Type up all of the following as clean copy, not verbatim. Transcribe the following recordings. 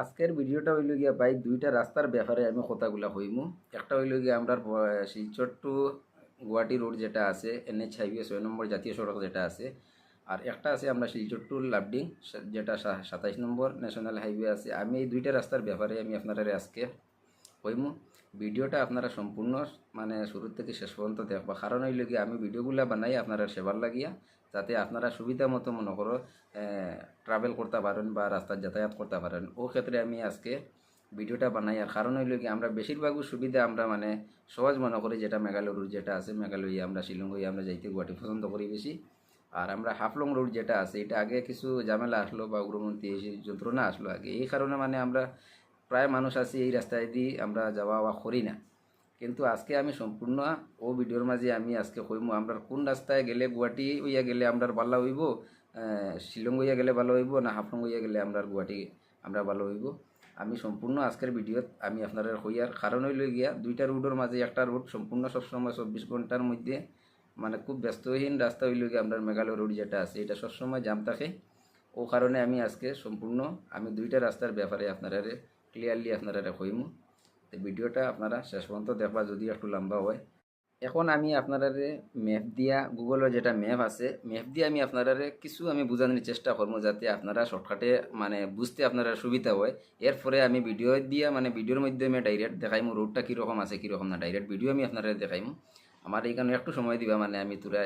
আজকের ভিডিওটা হইল গিয়া ভাই দুইটা রাস্তার ব্যাপারে আমি কথাগুলা কইমু। একটা হইল গিয়া আমরা শিলচর টু গুয়াহাটি রোড যেটা আছে NH হাইওয়ে 6 নম্বর জাতীয় সড়ক যেটা আছে, আর একটা আছে আমরা শিলচর টু লাবডিং যেটা 27 নম্বর ন্যাশনাল হাইওয়ে আছে। আমি এই দুইটা রাস্তার ব্যাপারে আমি আপনারা আজকে কইমু। ভিডিওটা আপনারা সম্পূর্ণ মানে শুরু থেকে শেষ পর্যন্ত দেখবা, কারণ হইল গিয়া আমি ভিডিওগুলা বানাই আপনারা সেবার লাগিয়া, যাতে আপনারা সুবিধা মতো মনে করো ট্রাভেল করতে পারেন বা রাস্তায় যাতায়াত করতে পারেন। ও ক্ষেত্রে আমি আজকে ভিডিওটা বানাই। আর কারণ হইল কি আমরা বেশিরভাগই সুবিধা আমরা মানে সহজ মনে করি, যেটা মেঘালয় রুট যেটা আছে, মেঘালয় আমরা শিলং হয়ে আমরা যাইতে গুয়াহাটি পছন্দ করি বেশি। আর আমরা হাফলং রোড যেটা আছে এটা আগে কিছু ঝামেলা আসলো বা উগ্রমন্ত্রী এই যন্ত্রণা আসলো আগে, এই কারণে মানে আমরা প্রায় মানুষ আছি এই রাস্তায় দিয়ে আমরা যাওয়া আওয়া করি না। কিন্তু আজকে আমি সম্পূর্ণ ও ভিডিওর মাঝে আমি আজকে কইমু আমরা কোন রাস্তায় গেলে গুয়াহাটি হইয়া গেলে আমরা ভালো হইব, শিলং হইয়া গেলে ভালো হইব, না হাফলং হইয়া গেলে আমরা গুয়াহাটি আমরা ভালো হইব। আমি সম্পূর্ণ আজকের ভিডিওত আমি আপনারা হইয়ার কারণ হইল গিয়া দুইটা রুটের মাঝে একটা রুট সম্পূর্ণ সবসময় 24 ঘন্টার মধ্যে মানে খুব ব্যস্তহীন রাস্তা হইল গিয়া আমরা মেঘালয় রোড যেটা আছে এটা সবসময় জাম থাকে। ও কারণে আমি আজকে সম্পূর্ণ আমি দুইটা রাস্তার ব্যাপারে আপনারা ক্লিয়ারলি আপনারা কইমু। তো ভিডিওটা আপনারা শেষ পর্যন্ত দেখবা, যদি একটু লম্বা হয়। এখন আমি আপনারারে ম্যাপ দিয়া, গুগলের যেটা ম্যাপ আছে ম্যাপ দিয়ে আমি আপনারারে কিছু আমি বোঝানোর চেষ্টা করবো, যাতে আপনারা শর্টকাটে মানে বুঝতে আপনারা সুবিধা হয়। এরপরে আমি ভিডিও দিয়া মানে ভিডিওর মাধ্যমে ডাইরেক্ট দেখাইমু রোডটা কীরকম আছে কীরকম না, ডাইরেক্ট ভিডিও আমি আপনারা দেখাইমু। আমার এইখানে একটু সময় দিবা, মানে আমি তোরা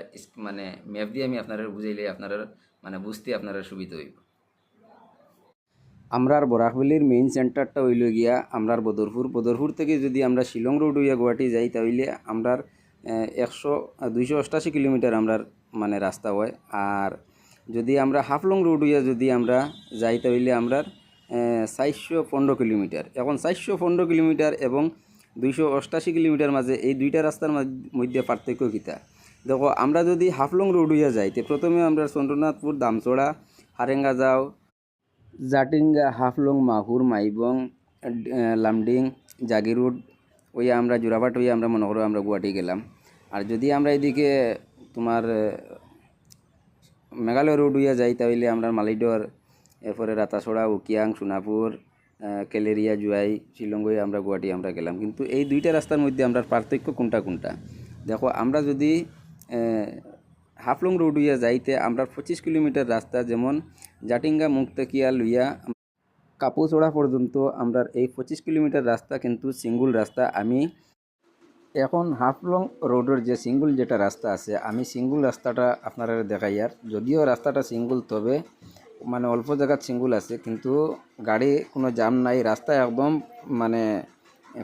মানে ম্যাপ দিয়ে আমি আপনারা বুঝাইলে আপনারা মানে বুঝতে আপনারা সুবিধা হইব। আমরার বরাকভ্যালির মেইন সেন্টারটা হইল গিয়া আমরার বদরপুর থেকে যদি আমরা শিলং রোড হইয়া গুয়াহাটি যাই তাহলে আমরার 288 কিলোমিটার আমরার মানে রাস্তা হয়। আর যদি আমরা হাফলং রোড হইয়া যদি আমরা যাই তাহলে আমরার 415 কিলোমিটার। এখন 415 কিলোমিটার এবং 288 কিলোমিটার মাঝে এই দুইটা রাস্তার মধ্যে পার্থক্য কিতা দেখো। আমরা যদি হাফলং রোড হইয়া যাই তো প্রথমে আমরা চন্দ্রনাথপুর, দামচড়া, হারেঙ্গা যাও, জাটিঙ্গা, হাফলং, মাহুর, মাইবং, লামডিং, জাগিরোড ওই আমরা জোড়াভাট হয়ে আমরা মনে করো আমরা গুয়াহাটি গেলাম। আর যদি আমরা এদিকে তোমার মেঘালয় রোড হইয়া যাই তাহলে আমরা মালিডর, এরপরে রাতাছড়া, উকিয়াং, সোনাপুর, কেলেরিয়া, জুয়াই, শিলং হয়ে আমরা গুয়াহাটি আমরা গেলাম। কিন্তু এই দুইটা রাস্তার মধ্যে আমরা পার্থক্য কোনটা কোনটা দেখো। আমরা যদি হাফলং রোড হইয়া যাইতে আমরা 25 কিলোমিটার রাস্তা, যেমন জাটিঙ্গা মুক্তকিয়া লইয়া কাপুচড়া পর্যন্ত আমরা এই 25 কিলোমিটার রাস্তা কিন্তু সিঙ্গুল রাস্তা। আমি এখন হাফলং রোডের যে সিঙ্গুল যেটা রাস্তা আছে আমি সিঙ্গুল রাস্তাটা আপনারা দেখাই। আর যদিও রাস্তাটা সিঙ্গুল তবে মানে অল্প জায়গাত সিঙ্গুল আছে, কিন্তু গাড়ি কোনো জাম নাই, রাস্তা একদম মানে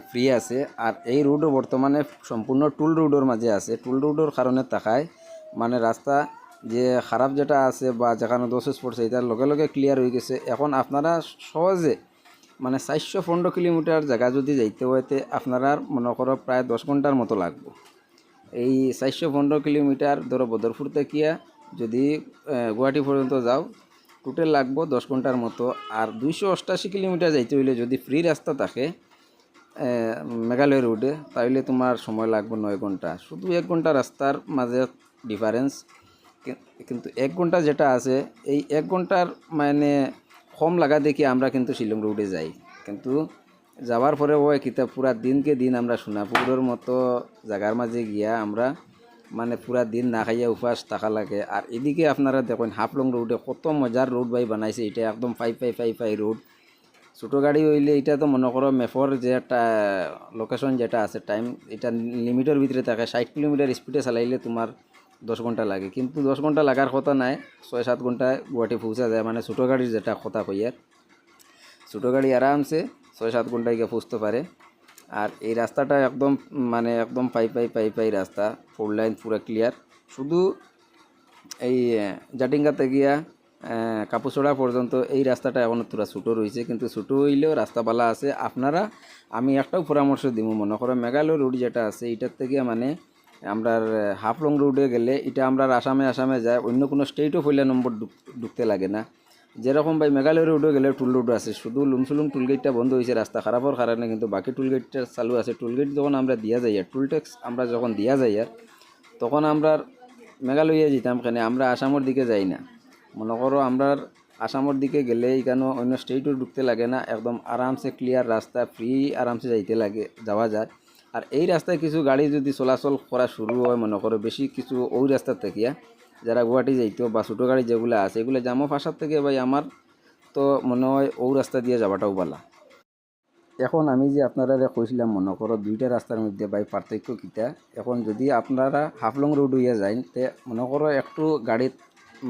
ফ্রি আছে। আর এই রোডও বর্তমানে সম্পূর্ণ টুল রোডের মাঝে আছে। টুল রোডের কারণে তাকায় মানে রাস্তা যে খারাপ যেটা আছে বা যেখানে দোষ পড়ছে এটার লগে লগে ক্লিয়ার হয়ে গেছে। এখন আপনারা সহজে মানে 415 কিলোমিটার জায়গা যদি যাইতে হইতে আপনারা মনে করো প্রায় 10 ঘন্টার মতো লাগবে। এই 415 কিলোমিটার ধরো বদরপুর থেকে যদি গুয়াহাটি পর্যন্ত যাও টোটাল লাগবো 10 ঘন্টার মতো। আর 288 কিলোমিটার যাইতে হইলে যদি ফ্রি রাস্তা থাকে মেঘালয় রোডে তাহলে তোমার সময় লাগবে 9 ঘন্টা। শুধু 1 ঘন্টা রাস্তার মাঝে ডিফারেন্স, কিন্তু 1 ঘন্টা যেটা আছে এই 1 ঘন্টার মানে কম লাগা দেখি আমরা কিন্তু শিলং রোডে যাই। কিন্তু যাওয়ার পরে ওই কিতা পুরা দিনকে দিন আমরা সোনাপুরের মতো জায়গার মাঝে গিয়া আমরা মানে পুরা দিন না খাইয়া উপাস থাকা লাগে। আর এদিকে আপনারা দেখেন হাফলং রোডে কত মজার রোড বাই বানাইছে, এটা একদম 5x5 রোড। ছোটো গাড়ি হইলে এটা তো মনে করো ম্যাপর যে একটা লোকেশন যেটা আছে টাইম এটা লিমিটের ভিতরে থাকে। 60 কিলোমিটার স্পিডে চালাইলে তোমার 10 ঘন্টা লাগে, কিন্তু 10 ঘন্টা লাগার কথা নাই, 6-7 ঘন্টায় গুয়াহাটি পৌঁছা যায়। মানে ছোটো গাড়ির যেটা কথা কইয়ার, ছোটো গাড়ি আরামসে 6-7 ঘন্টায় গিয়ে পৌঁছতে পারে। আর এই রাস্তাটা একদম মানে একদম 5x5 রাস্তা, 4 লাইন পুরো ক্লিয়ার। শুধু এই জাটিঙ্গাতে গিয়া কাপুচড়া পর্যন্ত এই রাস্তাটা এখনও তোরা ছোটো রয়েছে, কিন্তু ছোটো হইলেও রাস্তা বালা আছে। আপনারা আমি একটাও পরামর্শ দিব, মনে করো মেঘালয় রোড যেটা আছে এটার থেকে মানে আমরা হাফলং রোডে গেলে এটা আমরা আসামে যায়, অন্য কোনো স্টেটও হইলে নম্বর ঢুকতে লাগে না। যেরকম ভাই মেঘালয় রোডে গেলে টুল রোড আছে, শুধু লুমসুলুম টুলগেটটা বন্ধ হয়েছে রাস্তা খারাপের কারণে, কিন্তু বাকি টুলগেটটা চালু আছে। টুলগেট যখন আমরা দিয়া যাই আর টুল ট্যাক্স আমরা যখন দিয়া যাই আর তখন আমরা মেঘালয়ে যেতাম, কেন আমরা আসামের দিকে যাই না। মনে করো আমরা আসামের দিকে গেলে এখানেও অন্য স্টেটও ঢুকতে লাগে না, একদম আরামসে ক্লিয়ার রাস্তা, ফ্রি আরামসে যাইতে লাগে, যাওয়া যায়। আর এই রাস্তায় কিছু গাড়ি যদি চলাচল করা শুরু হয়, মনে করো বেশি কিছু ওই রাস্তার থেকে যারা গুয়াহাটি যাইতো বা ছোটো গাড়ি যেগুলো আছে এগুলো জামো ফাঁসার থেকে ভাই আমার তো মনে হয় ওই রাস্তা দিয়ে যাওয়াটাও ভালো। এখন আমি যে আপনারা কইছিলাম মনে করো দুইটা রাস্তার মধ্যে ভাই পার্থক্য কিটা। এখন যদি আপনারা হাফলং রোড হইয়া যান তে মনে করো একটু গাড়িত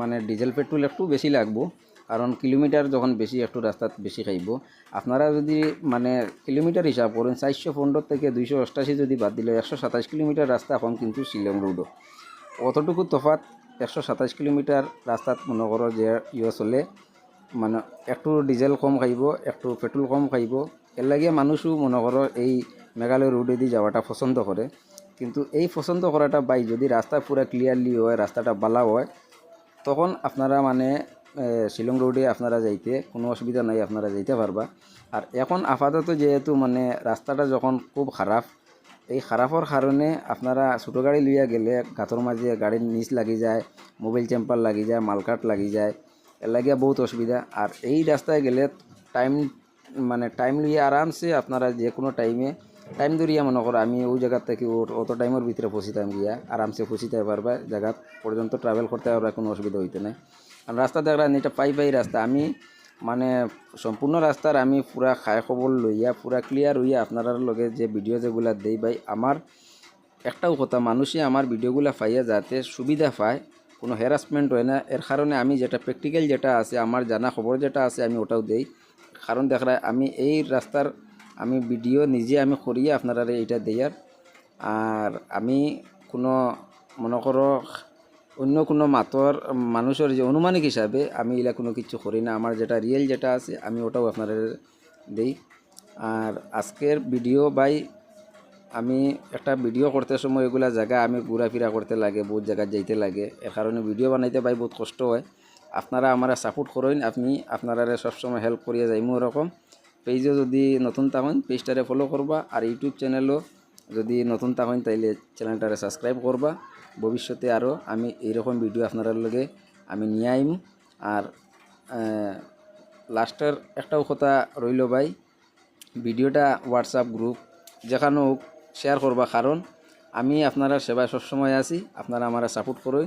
মানে ডিজেল পেট্রোল একটু বেশি লাগবো, কারণ কিলোমিটার যখন বেশি একটু রাস্তাত বেশি খাইব। আপনারা যদি মানে কিলোমিটার হিসাব করেন 415 থেকে 288 যদি বাদ দিলে 127 কিলোমিটার রাস্তা এখন কিন্তু শিলং রোডও অতটুকু তফাৎ। 127 কিলোমিটার রাস্তাত মনে করো যে চলে মানে একটু ডিজেল কম খাইব, একটু পেট্রোল কম খাইব। এর লাগিয়ে মানুষও মনে করো এই মেঘালয় রোডে দিয়ে যাওয়াটা পছন্দ করে। কিন্তু এই পছন্দ করাটা বাই যদি রাস্তা পুরা ক্লিয়ারলি হয়, রাস্তাটা বালা হয়, তখন আপনারা মানে শিলং রোডে আপনারা যাইতে কোনো অসুবিধা নাই, আপনারা যাইতে পারবা। আর এখন আপাতত যেহেতু মানে রাস্তাটা যখন খুব খারাপ, এই খারাপের কারণে আপনারা ছোটো গাড়ি লইয়া গেলে গাঁতর মাঝে গাড়ির নিচ লাগি যায়, মোবাইল চেম্পার লাগি যায়, মালকাট লাগি যায়, এর লাগিয়া বহুত অসুবিধা। আর এই রাস্তায় গেলে টাইম মানে টাইম লইয়া আরামসে আপনারা যে কোনো টাইম ধরিয়া মনে করো আমি ওই জায়গার থেকে অত টাইমের ভিতরে পৌঁছিতাম গিয়া আরামসে পৌঁছিতে পারবা, জায়গা পর্যন্ত ট্রাভেল করতে পারবা, কোনো অসুবিধা হইতে নাই। কারণ রাস্তা দেখলাম এটা পাই রাস্তা, আমি মানে সম্পূর্ণ রাস্তার আমি পুরা খায় খবর লইয়া পুরা ক্লিয়ার হইয়া আপনার লগে যে ভিডিও যেগুলা দেই ভাই, আমার একটাও কথা মানুষে আমার ভিডিওগুলা পাইয়া যাতে সুবিধা পায়, কোনো হ্যারাসমেন্ট হয় না। এর কারণে আমি যেটা প্র্যাকটিক্যাল যেটা আছে আমার জানা খবর যেটা আছে আমি ওটাও দেই। কারণ দেখা আমি এই রাস্তার আমি ভিডিও নিজে আমি করিয়ে আপনারা এইটা দেয়ার। আর আমি কোনো মনে করো অন্য কোনো মাতর মানুষের যে অনুমানিক হিসাবে আমি এগুলা কোনো কিছু করি না, আমার যেটা রিয়েল যেটা আছে আমি ওটাও আপনারা দেই। আর আজকের ভিডিও ভাই আমি একটা ভিডিও করতে সময় এগুলা জায়গা আমি ঘোরাফেরা করতে লাগে, বহুত জায়গায় যাইতে লাগে, এর কারণে ভিডিও বানাইতে ভাই বহুত কষ্ট হয়। আপনারা আমার সাপোর্ট করেন, আপনি আপনারা সবসময় হেল্প করিয়া যাইমু ওরকম। পেজও যদি নতুন থাকেন পেজটারে ফলো করবা, আর ইউটিউব চ্যানেলও যদি নতুন থাকেন তাইলে চ্যানেলটারে সাবস্ক্রাইব করবা। ভবিষ্যতে আরও আমি এইরকম ভিডিও আপনার লগে আমি নিয়ে আইম। আর লাস্টের একটাও কথা রইল ভাই, ভিডিওটা হোয়াটসঅ্যাপ গ্রুপ যেখানে হোক শেয়ার করবা, কারণ আমি আপনারা সেবায় সবসময় আছি, আপনারা আমার সাপোর্ট করুন,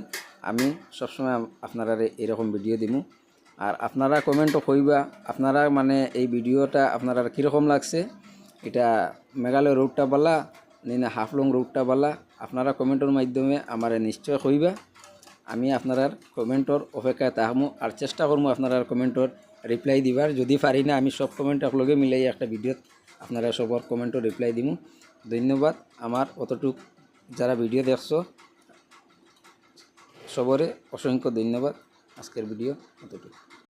আমি সবসময় আপনারা এরকম ভিডিও দিমু। আর আপনারা কমেন্টও কইবা আপনারা মানে এই ভিডিওটা আপনারা কীরকম লাগছে, এটা মেঘালয় রোডটা বালা না হাফলং রোডটা বালা, আপনারা কমেন্টের মাধ্যমে আমার নিশ্চয় কইবা। আমি আপনার কমেন্টর অপেক্ষায় থাকবো আর চেষ্টা করবো আপনার কমেন্টর রিপ্লাই দিবার। যদি পারি না আমি সব কমেন্ট একলগে মিলাই একটা ভিডিওত আপনারা সবার কমেন্টর রিপ্লাই দিব। ধন্যবাদ। আমার অতটুক যারা ভিডিও দেখছো সবরে অসংখ্য ধন্যবাদ। আজকের ভিডিও অতটুকু।